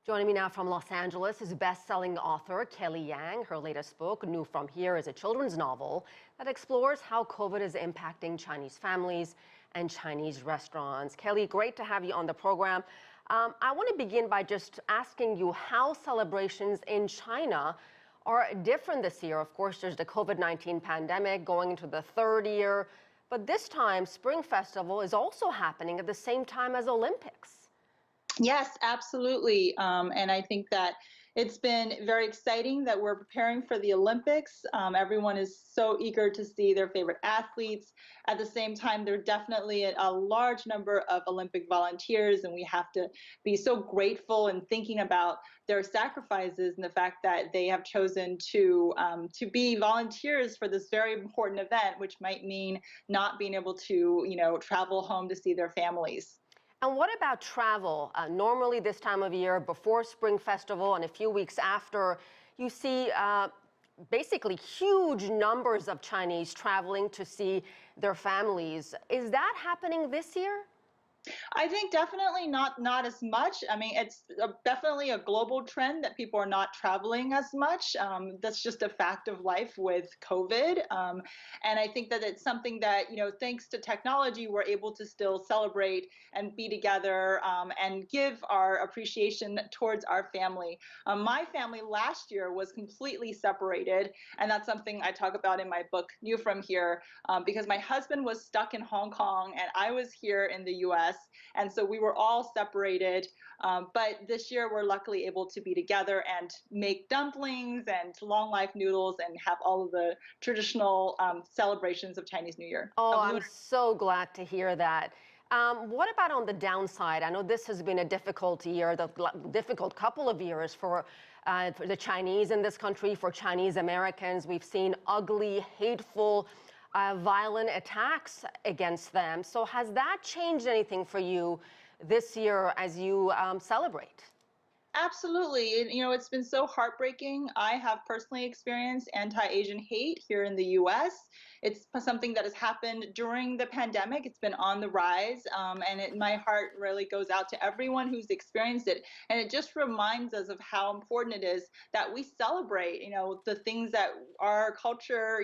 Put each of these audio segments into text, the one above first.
Joining me now from Los Angeles is best-selling author Kelley Yang. Her latest book, New From Here, is a children's novel that explores how COVID is impacting Chinese families and Chinese restaurants. Kelley, great to have you on the program. I want to begin by just asking you how celebrations in China are different this year. Of course, there's the COVID-19 pandemic going into the third year, but this time Spring Festival is also happening at the same time as Olympics. Yes, absolutely. And I think that it's been very exciting that we're preparing for the Olympics. Everyone is so eager to see their favorite athletes. At the same time, there are definitely a large number of Olympic volunteers, and we have to be so grateful and thinking about their sacrifices and the fact that they have chosen to be volunteers for this very important event, which might mean not being able to, travel home to see their families. And what about travel? Normally this time of year, before Spring Festival and a few weeks after, you see basically huge numbers of Chinese traveling to see their families. Is that happening this year? I think definitely not as much. I mean, it's definitely a global trend that people are not traveling as much. That's just a fact of life with COVID. And I think that it's something that, thanks to technology, we're able to still celebrate and be together and give our appreciation towards our family. My family last year was completely separated, and that's something I talk about in my book, New From Here, because my husband was stuck in Hong Kong and I was here in the US. And so we were all separated. But this year we're luckily able to be together and make dumplings and long life noodles and have all of the traditional celebrations of Chinese New Year. Oh, I'm so glad to hear that. What about on the downside? I know this has been a difficult year, the difficult couple of years for the Chinese in this country, for Chinese Americans. We've seen ugly, hateful, violent attacks against them. So has that changed anything for you this year as you celebrate? Absolutely. It's been so heartbreaking. I have personally experienced anti-Asian hate here in the US. It's something that has happened during the pandemic. It's been on the rise. My heart really goes out to everyone who's experienced it. And it just reminds us of how important it is that we celebrate, the things that our culture,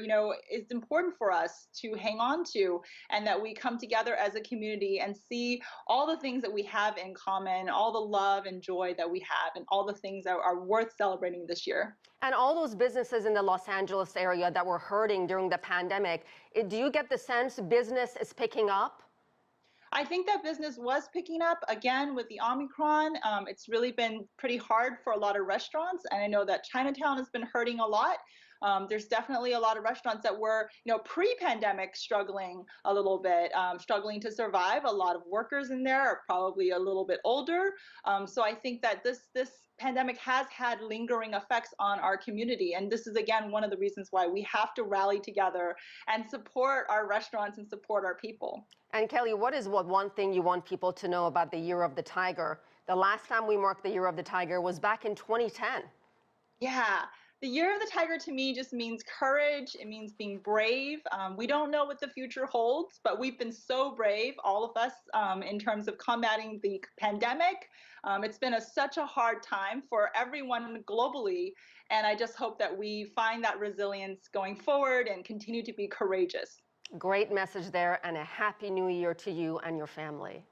is important for us to hang on to, and that we come together as a community and see all the things that we have in common, all the love and joy that we have, and all the things that are worth celebrating this year. And all those businesses in the Los Angeles area that were hurting during the pandemic, do you get the sense business is picking up? I think that business was picking up again with the Omicron. It's really been pretty hard for a lot of restaurants, and I know that Chinatown has been hurting a lot. There's definitely a lot of restaurants that were, pre-pandemic struggling a little bit, struggling to survive. A lot of workers in there are probably a little bit older. So I think that this pandemic has had lingering effects on our community. And this is, again, one of the reasons why we have to rally together and support our restaurants and support our people. And Kelley, what is one thing you want people to know about the Year of the Tiger? The last time we marked the Year of the Tiger was back in 2010. Yeah. The Year of the Tiger to me just means courage. It means being brave. We don't know what the future holds, but we've been so brave, all of us, in terms of combating the pandemic. It's been such a hard time for everyone globally, and I just hope that we find that resilience going forward and continue to be courageous. Great message there, and a happy new year to you and your family.